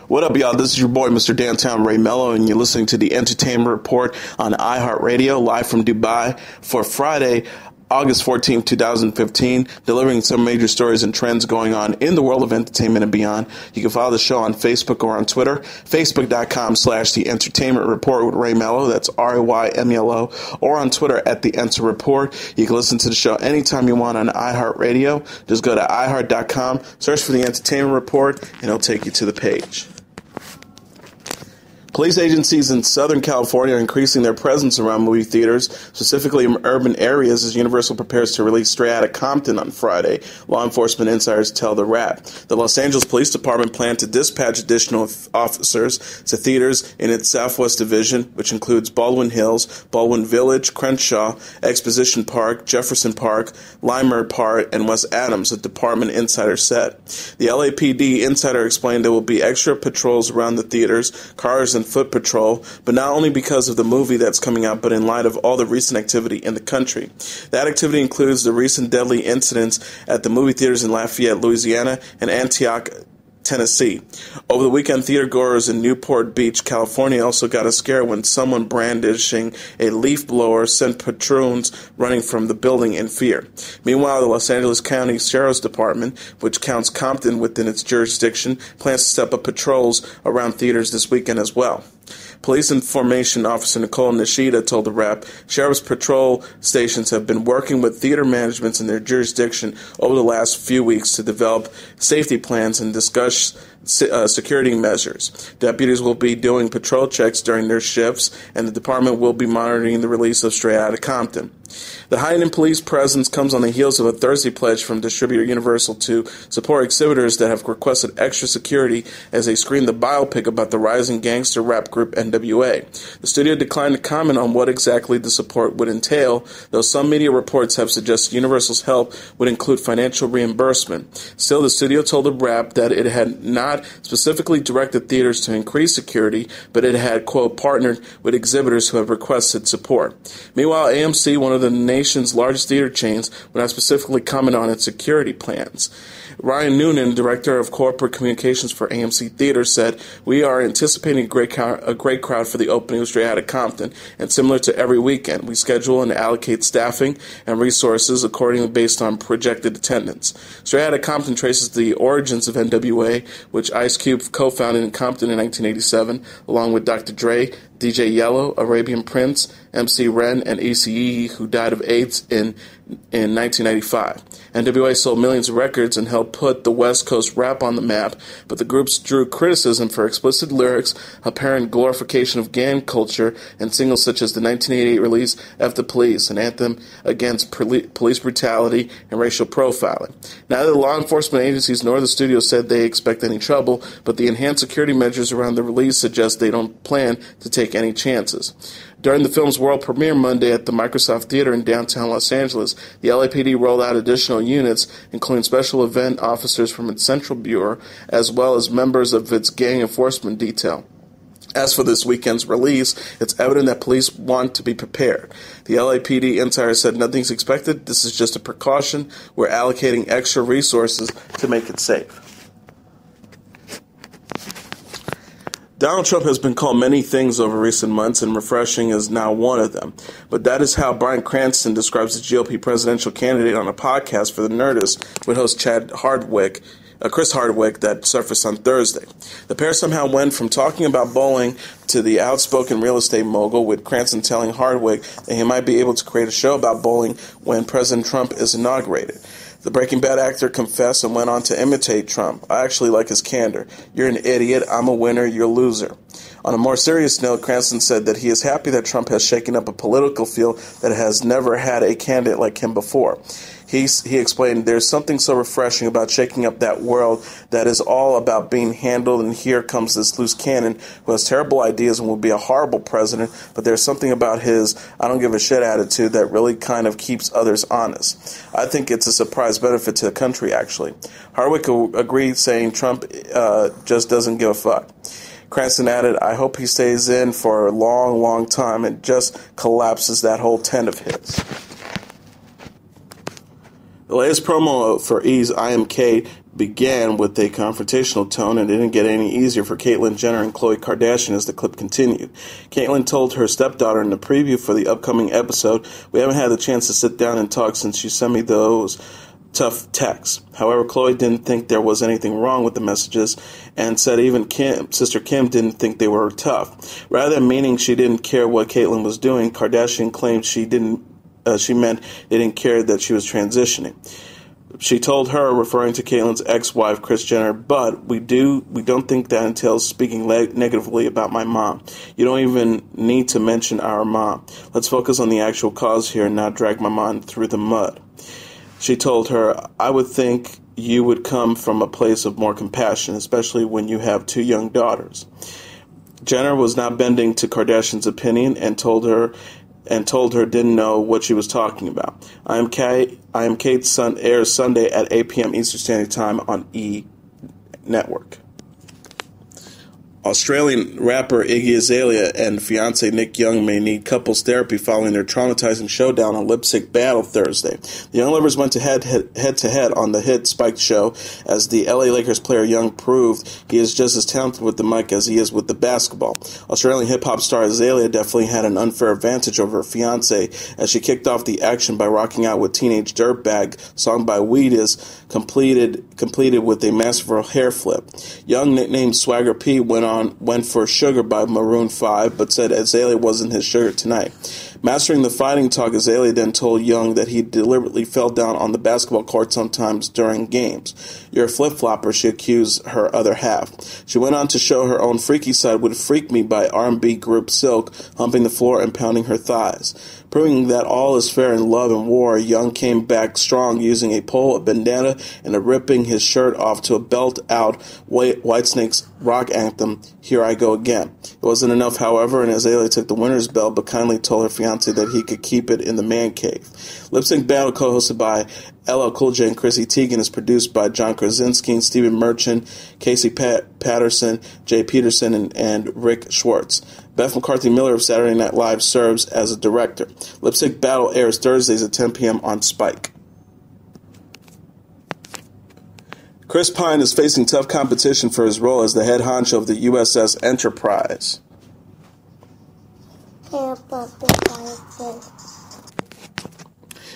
What up, y'all? This is your boy, Mr. Downtown Ray Melo, and you're listening to the Entertainment Report on iHeartRadio, live from Dubai for Friday, August 14th, 2015, delivering some major stories and trends going on in the world of entertainment and beyond. You can follow the show on Facebook or on Twitter, facebook.com/The Entertainment Report with Ray Melo, that's RAYMELO, or on Twitter at The Enter Report. You can listen to the show anytime you want on iHeartRadio. Just go to iHeart.com, search for The Entertainment Report, and it'll take you to the page. Police agencies in Southern California are increasing their presence around movie theaters, specifically in urban areas, as Universal prepares to release Straight Outta Compton on Friday. Law enforcement insiders tell The Wrap. The Los Angeles Police Department planned to dispatch additional officers to theaters in its Southwest Division, which includes Baldwin Hills, Baldwin Village, Crenshaw, Exposition Park, Jefferson Park, Limer Park, and West Adams, a department insider said. The LAPD insider explained there will be extra patrols around the theaters, cars, and foot patrol, but not only because of the movie that's coming out, but in light of all the recent activity in the country. That activity includes the recent deadly incidents at the movie theaters in Lafayette, Louisiana, and Antioch, Tennessee. Over the weekend, theatergoers in Newport Beach, California also got a scare when someone brandishing a leaf blower sent patrons running from the building in fear. Meanwhile, the Los Angeles County Sheriff's Department, which counts Compton within its jurisdiction, plans to step up patrols around theaters this weekend as well. Police Information Officer Nicole Nishida told The Wrap, Sheriff's patrol stations have been working with theater managements in their jurisdiction over the last few weeks to develop safety plans and discuss security measures. Deputies will be doing patrol checks during their shifts, and the department will be monitoring the release of Straight Outta Compton. The heightened police presence comes on the heels of a Thursday pledge from distributor Universal to support exhibitors that have requested extra security as they screen the biopic about the rising gangster rap group NWA. The studio declined to comment on what exactly the support would entail, though some media reports have suggested Universal's help would include financial reimbursement. Still, the studio told The Wrap that it had not specifically directed theaters to increase security, but it had, quote, partnered with exhibitors who have requested support. Meanwhile, AMC, one of the nation's largest theater chains, would not specifically comment on its security plans. Ryan Noonan, director of corporate communications for AMC Theaters, said, "We are anticipating a great crowd for the opening of Straight Outta Compton, and similar to every weekend, we schedule and allocate staffing and resources accordingly based on projected attendance." Straight Outta Compton traces the origins of NWA, which Ice Cube co-founded in Compton in 1987, along with Dr. Dre, DJ Yellow, Arabian Prince, MC Ren, and Eazy-E, who died of AIDS in 1995. NWA sold millions of records and helped put the West Coast rap on the map, but the groups drew criticism for explicit lyrics, apparent glorification of gang culture, and singles such as the 1988 release F the Police, an anthem against police brutality and racial profiling. Neither the law enforcement agencies nor the studio said they expect any trouble, but the enhanced security measures around the release suggest they don't plan to take any chances. During the film's world premiere Monday at the Microsoft Theater in downtown Los Angeles, the LAPD rolled out additional units, including special event officers from its Central Bureau, as well as members of its gang enforcement detail. As for this weekend's release, it's evident that police want to be prepared. The LAPD insider said, "Nothing's expected. This is just a precaution. We're allocating extra resources to make it safe." Donald Trump has been called many things over recent months, and refreshing is now one of them. But that is how Bryan Cranston describes the GOP presidential candidate on a podcast for The Nerdist with host Chris Hardwick that surfaced on Thursday. The pair somehow went from talking about bowling to the outspoken real estate mogul, with Cranston telling Hardwick that he might be able to create a show about bowling when President Trump is inaugurated. The Breaking Bad actor confessed and went on to imitate Trump. "I actually like his candor. You're an idiot. I'm a winner. You're a loser." On a more serious note, Cranston said that he is happy that Trump has shaken up a political field that has never had a candidate like him before. He explained, "There's something so refreshing about shaking up that world that is all about being handled, and here comes this loose cannon who has terrible ideas and will be a horrible president, but there's something about his I don't give a shit attitude that really kind of keeps others honest. I think it's a surprise benefit to the country, actually." Hardwick agreed, saying Trump just doesn't give a fuck. Cranston added, "I hope he stays in for a long, long time and just collapses that whole tent of his." The latest promo for E's I Am Cait began with a confrontational tone and didn't get any easier for Caitlyn Jenner and Khloe Kardashian as the clip continued. Caitlyn told her stepdaughter in the preview for the upcoming episode, "We haven't had the chance to sit down and talk since you sent me those tough texts." However, Khloe didn't think there was anything wrong with the messages and said even Sister Kim didn't think they were tough. Rather than meaning she didn't care what Caitlyn was doing, Kardashian claimed she meant they didn't care that she was transitioning. She told her, referring to Caitlyn's ex-wife, Kris Jenner, "But we don't think that entails speaking negatively about my mom. You don't even need to mention our mom. Let's focus on the actual cause here and not drag my mom through the mud." She told her, "I would think you would come from a place of more compassion, especially when you have two young daughters." Jenner was not bending to Kardashian's opinion and told her didn't know what she was talking about. I Am Cait airs Sunday at 8 p.m. Eastern Standard Time on E! Network. Australian rapper Iggy Azalea and fiance Nick Young may need couples therapy following their traumatizing showdown on Lip Sync Battle Thursday. The Young lovers went head-to-head on the hit Spike show, as the LA Lakers player Young proved he is just as talented with the mic as he is with the basketball. Australian hip-hop star Azalea definitely had an unfair advantage over her fiance as she kicked off the action by rocking out with Teenage Dirtbag, song by Idris, completed with a masterful hair flip. Young, nicknamed Swagger P, went for Sugar by Maroon 5, but said Azalea wasn't his sugar tonight. Mastering the fighting talk, Azalea then told Young that he deliberately fell down on the basketball court sometimes during games. "You're a flip-flopper," she accused her other half. She went on to show her own freaky side with "Freak Me" by R&B group Silk, humping the floor and pounding her thighs. Proving that all is fair in love and war, Young came back strong using a pole, a bandana, and ripping his shirt off to a belt-out Whitesnake's rock anthem, "Here I Go Again." It wasn't enough, however, and Azalea took the winner's belt but kindly told her fiancé that he could keep it in the man cave. Lip Sync Battle, co-hosted by LL Cool J and Chrissy Teigen, is produced by John Krasinski, Stephen Merchant, Casey Patterson, Jay Peterson, and Rick Schwartz. Beth McCarthy Miller of Saturday Night Live serves as a director. Lip Sync Battle airs Thursdays at 10 p.m. on Spike. Chris Pine is facing tough competition for his role as the head honcho of the USS Enterprise.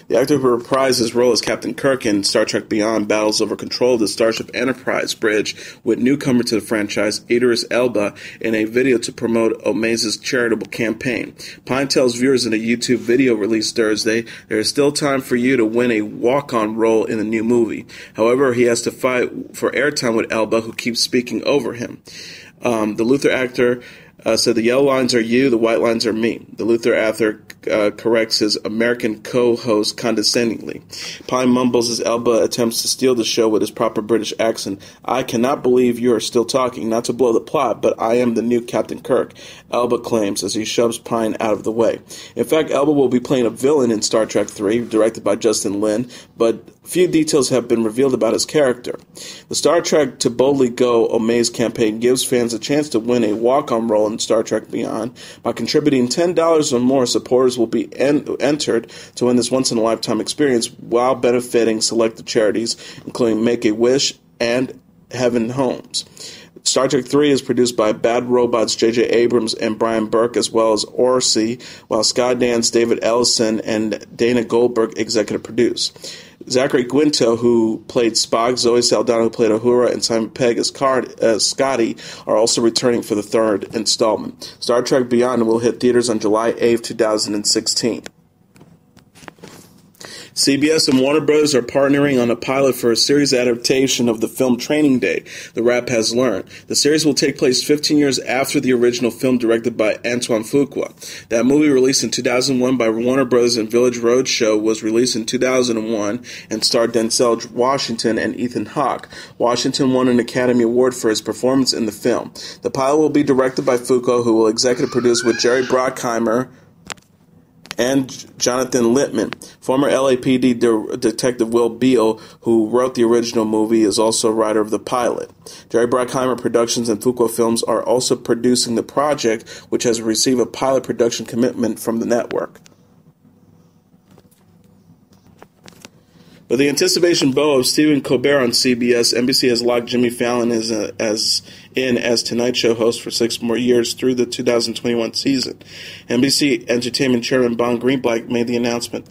The actor who reprised his role as Captain Kirk in Star Trek Beyond battles over control of the Starship Enterprise bridge with newcomer to the franchise, Idris Elba, in a video to promote Omaze's charitable campaign. Pine tells viewers in a YouTube video released Thursday, "There is still time for you to win a walk-on role in the new movie." However, he has to fight for airtime with Elba, who keeps speaking over him. The Luther actor said, "The yellow lines are you, the white lines are me." The Luther actor corrects his American co-host condescendingly. Pine mumbles as Elba attempts to steal the show with his proper British accent. "I cannot believe you are still talking, not to blow the plot, but I am the new Captain Kirk," Elba claims as he shoves Pine out of the way. In fact, Elba will be playing a villain in Star Trek 3, directed by Justin Lin, but few details have been revealed about his character. The Star Trek to Boldly Go Omaze campaign gives fans a chance to win a walk-on role in Star Trek Beyond. By contributing $10 or more, supporters will be entered to win this once-in-a-lifetime experience while benefiting selected charities, including Make-A-Wish and Heaven Homes. Star Trek 3 is produced by Bad Robots, J.J. Abrams, and Brian Burke, as well as Orsi, while Scott Dance, David Ellison, and Dana Goldberg executive produce. Zachary Quinto, who played Spock, Zoe Saldana, who played Uhura, and Simon Pegg as Scotty, are also returning for the third installment. Star Trek Beyond will hit theaters on July 8, 2016. CBS and Warner Bros. Are partnering on a pilot for a series adaptation of the film Training Day, The Rap Has Learned. The series will take place 15 years after the original film directed by Antoine Fuqua. That movie, released in 2001 by Warner Bros. And Village Roadshow, was released in 2001 and starred Denzel Washington and Ethan Hawke. Washington won an Academy Award for his performance in the film. The pilot will be directed by Fuqua, who will executive produce with Jerry Bruckheimer and Jonathan Littman. Former LAPD Detective Will Beal, who wrote the original movie, is also a writer of the pilot. Jerry Bruckheimer Productions and Fuqua Films are also producing the project, which has received a pilot production commitment from the network. With the anticipation bow of Stephen Colbert on CBS, NBC has locked Jimmy Fallon as Tonight Show host for 6 more years through the 2021 season. NBC Entertainment Chairman Bon Greenblatt made the announcement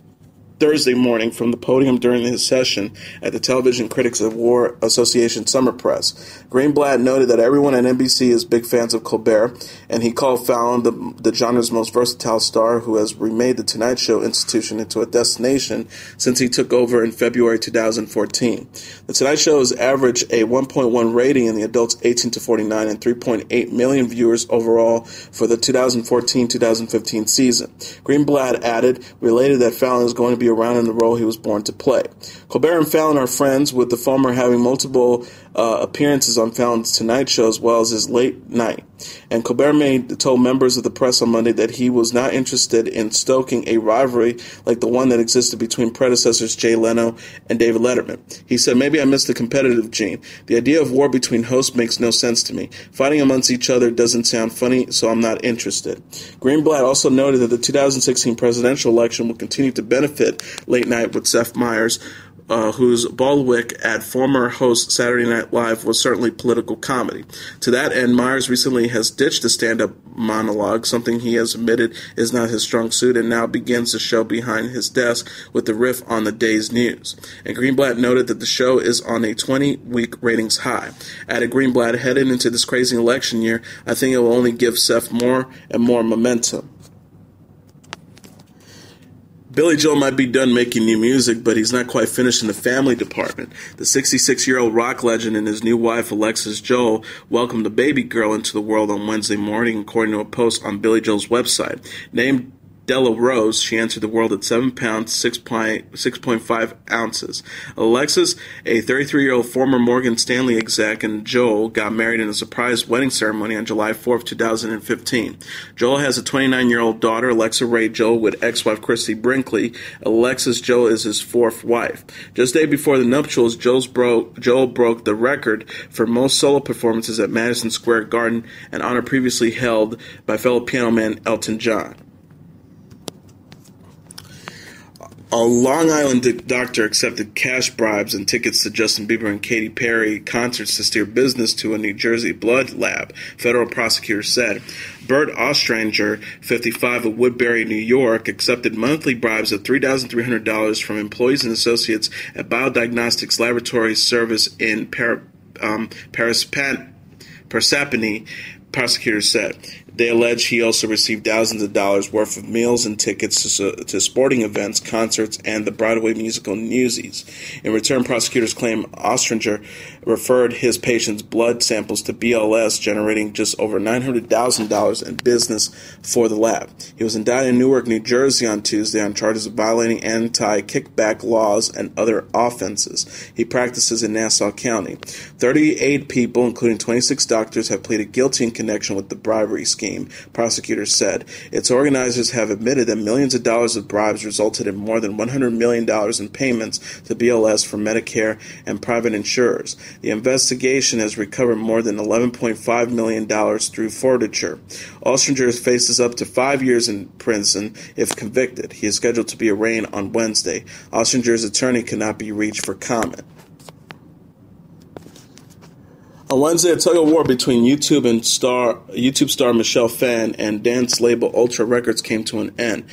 Thursday morning from the podium during his session at the Television Critics of War Association Summer Press. Greenblatt noted that everyone at NBC is big fans of Colbert, and he called Fallon the genre's most versatile star who has remade the Tonight Show institution into a destination since he took over in February 2014. The Tonight Show has averaged a 1.1 rating in the adults 18 to 49 and 3.8 million viewers overall for the 2014-2015 season. Greenblatt related that Fallon is going to be around in the role he was born to play. Colbert and Fallon are friends, with the former having multiple appearances on Fallon's Tonight Show as well as his late night. And Colbert told members of the press on Monday that he was not interested in stoking a rivalry like the one that existed between predecessors Jay Leno and David Letterman. He said, "Maybe I miss the competitive gene. The idea of war between hosts makes no sense to me. Fighting amongst each other doesn't sound funny, so I'm not interested." Greenblatt also noted that the 2016 presidential election will continue to benefit Late Night with Seth Meyers, whose bulwark at former host Saturday Night Live was certainly political comedy. To that end, Meyers recently has ditched the stand-up monologue, something he has admitted is not his strong suit, and now begins the show behind his desk with the riff on the day's news. And Greenblatt noted that the show is on a 20-week ratings high. Added Greenblatt, headed into this crazy election year, I think it will only give Seth more and more momentum. Billy Joel might be done making new music, but he's not quite finished in the family department. The 66-year-old rock legend and his new wife, Alexis Joel, welcomed a baby girl into the world on Wednesday morning, according to a post on Billy Joel's website. Named Della Rose, she entered the world at 7 pounds, 6.5 ounces. Alexis, a 33-year-old former Morgan Stanley exec, and Joel got married in a surprise wedding ceremony on July 4, 2015. Joel has a 29-year-old daughter, Alexa Ray Joel, with ex-wife Christy Brinkley. Alexis Joel is his 4th wife. Just a day before the nuptials, Joel broke the record for most solo performances at Madison Square Garden, an honor previously held by fellow piano man Elton John. A Long Island doctor accepted cash bribes and tickets to Justin Bieber and Katy Perry concerts to steer business to a New Jersey blood lab, federal prosecutors said. Bert Ostrander, 55, of Woodbury, New York, accepted monthly bribes of $3,300 from employees and associates at Biodiagnostics Laboratory Service in Parsippany, prosecutors said. They allege he also received thousands of dollars worth of meals and tickets to sporting events, concerts, and the Broadway musical Newsies. In return, prosecutors claim Ostrander referred his patients' blood samples to BLS, generating just over $900,000 in business for the lab. He was indicted in Newark, New Jersey on Tuesday on charges of violating anti-kickback laws and other offenses. He practices in Nassau County. 38 people, including 26 doctors, have pleaded guilty in connection with the bribery scheme. Prosecutors said its organizers have admitted that millions of dollars of bribes resulted in more than $100 million in payments to BLS from Medicare and private insurers. The investigation has recovered more than $11.5 million through forfeiture. Ostrander faces up to 5 years in prison if convicted. He is scheduled to be arraigned on Wednesday. Ostrander's attorney cannot be reached for comment. On Wednesday, a tug-of-war between YouTube star Michelle Phan and dance label Ultra Records came to an end.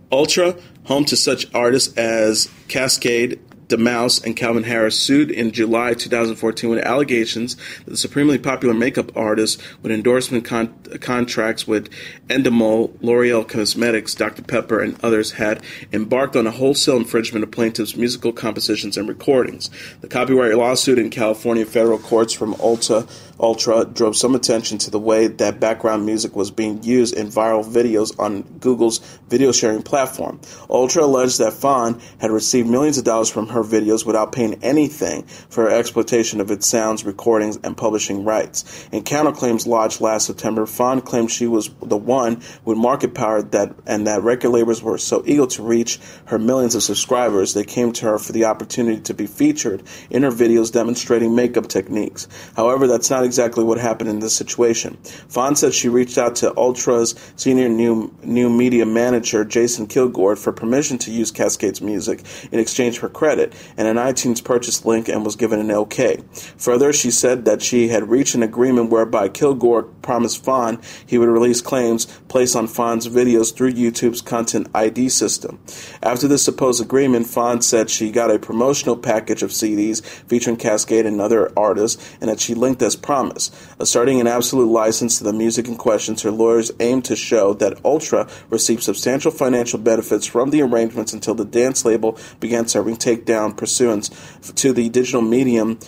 Ultra, home to such artists as Cascade, The Mouse, and Calvin Harris, sued in July 2014 with allegations that the supremely popular makeup artist with endorsement contracts with Endemol, L'Oreal Cosmetics, Dr. Pepper, and others had embarked on a wholesale infringement of plaintiffs' musical compositions and recordings. The copyright lawsuit in California federal courts from Ultra drove some attention to the way that background music was being used in viral videos on Google's video sharing platform. Ultra alleged that Phan had received millions of dollars from her videos without paying anything for her exploitation of its sounds, recordings, and publishing rights. In counterclaims lodged last September, Phan claimed she was the one with market power that record labels were so eager to reach her millions of subscribers, they came to her for the opportunity to be featured in her videos demonstrating makeup techniques. However, that's not exactly what happened in this situation. Phan said she reached out to Ultra's senior new media manager, Jason Kilgore, for permission to use Cascade's music in exchange for credit and an iTunes purchase link, and was given an okay. Further, she said that she had reached an agreement whereby Kilgore promised Phan he would release claims placed on Phan's videos through YouTube's Content ID system. After this supposed agreement, Phan said she got a promotional package of CDs featuring Cascade and other artists, and that she linked as promised. Asserting an absolute license to the music in question, her lawyers aimed to show that Ultra received substantial financial benefits from the arrangements until the dance label began serving takedown pursuant to the Digital Medium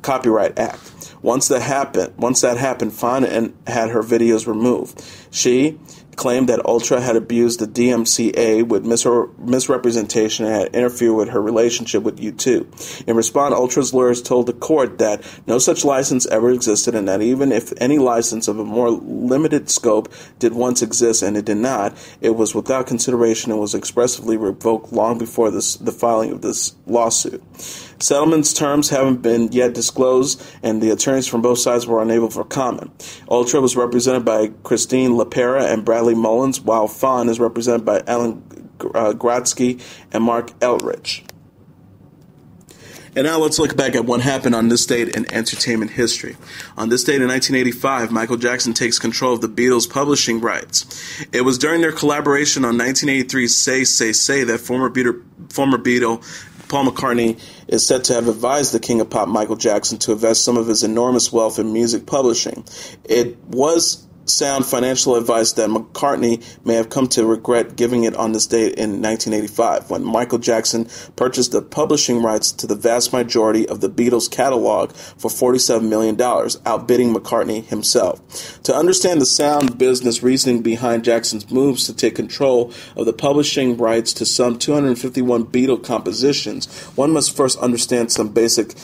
Copyright Act. Once that happened, Phan had her videos removed. She claimed that Ultra had abused the DMCA with misrepresentation and had interfered with her relationship with U2. In response, Ultra's lawyers told the court that no such license ever existed, and that even if any license of a more limited scope did once exist, and it did not, it was without consideration and was expressly revoked long before the filing of this lawsuit. Settlement's terms haven't been yet disclosed, and the attorneys from both sides were unable for comment. Ultra was represented by Christine LaPera and Bradley Mullins, while Phan is represented by Alan Gratsky and Mark Elrich. And now let's look back at what happened on this date in entertainment history. On this date in 1985, Michael Jackson takes control of the Beatles' publishing rights. It was during their collaboration on 1983's Say, Say, Say that former Beatle Paul McCartney is said to have advised the King of Pop, Michael Jackson, to invest some of his enormous wealth in music publishing. It was sound financial advice that McCartney may have come to regret giving it on this date in 1985, when Michael Jackson purchased the publishing rights to the vast majority of the Beatles' catalog for $47 million, outbidding McCartney himself. To understand the sound business reasoning behind Jackson's moves to take control of the publishing rights to some 251 Beatle compositions, one must first understand some basic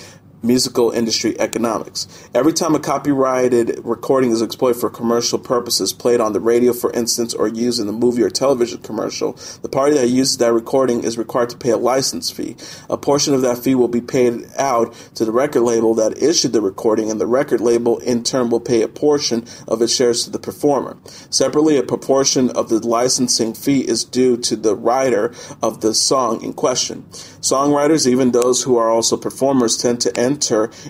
musical industry economics. Every time a copyrighted recording is exploited for commercial purposes, played on the radio, for instance, or used in a movie or television commercial, the party that uses that recording is required to pay a license fee. A portion of that fee will be paid out to the record label that issued the recording, and the record label in turn will pay a portion of its shares to the performer. Separately, a proportion of the licensing fee is due to the writer of the song in question. Songwriters, even those who are also performers, tend to enter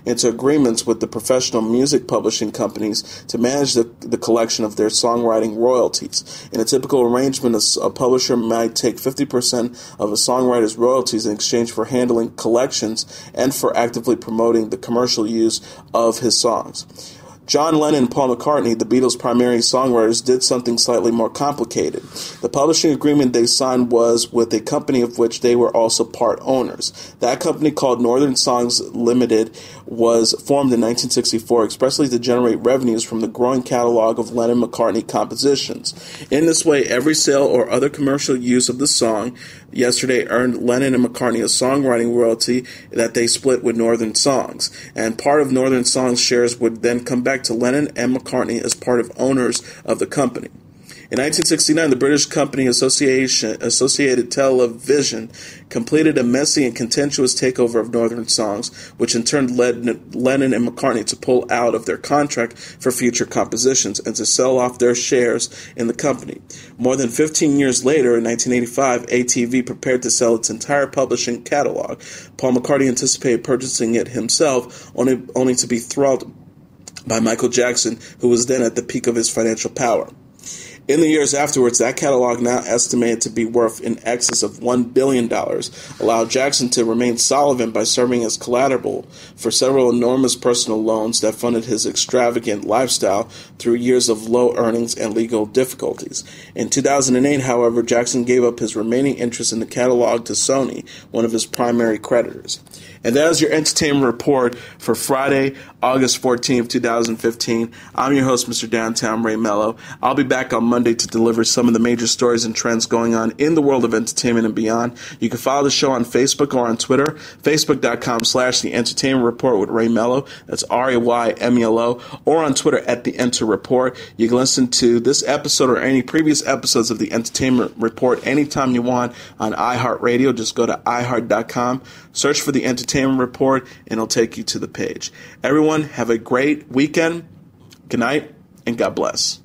into agreements with the professional music publishing companies to manage the collection of their songwriting royalties. In a typical arrangement, a publisher might take 50% of a songwriter's royalties in exchange for handling collections and for actively promoting the commercial use of his songs. John Lennon and Paul McCartney, the Beatles' primary songwriters, did something slightly more complicated. The publishing agreement they signed was with a company of which they were also part owners. That company, called Northern Songs Limited, was formed in 1964 expressly to generate revenues from the growing catalog of Lennon-McCartney compositions. In this way, every sale or other commercial use of the song Yesterday earned Lennon and McCartney a songwriting royalty that they split with Northern Songs, and part of Northern Songs' shares would then come back to Lennon and McCartney as part of owners of the company. In 1969, the British company Associated Television completed a messy and contentious takeover of Northern Songs, which in turn led Lennon and McCartney to pull out of their contract for future compositions and to sell off their shares in the company. More than 15 years later, in 1985, ATV prepared to sell its entire publishing catalog. Paul McCartney anticipated purchasing it himself, only to be throttled by Michael Jackson, who was then at the peak of his financial power. In the years afterwards, that catalog, now estimated to be worth in excess of $1 billion, allowed Jackson to remain solvent by serving as collateral for several enormous personal loans that funded his extravagant lifestyle through years of low earnings and legal difficulties. In 2008, however, Jackson gave up his remaining interest in the catalog to Sony, one of his primary creditors. And that is your entertainment report for Friday, August 14th, 2015. I'm your host, Mr. Downtown Ray Melo. I'll be back on Monday to deliver some of the major stories and trends going on in the world of entertainment and beyond. You can follow the show on Facebook or on Twitter, facebook.com/The Entertainment Report with Ray Melo. That's RAYMELO. Or on Twitter @The Enter Report. You can listen to this episode or any previous episodes of The Entertainment Report anytime you want on iHeartRadio. Just go to iHeart.com, search for The Entertainment Entertainment Report, and it'll take you to the page. Everyone, have a great weekend. Good night, and God bless.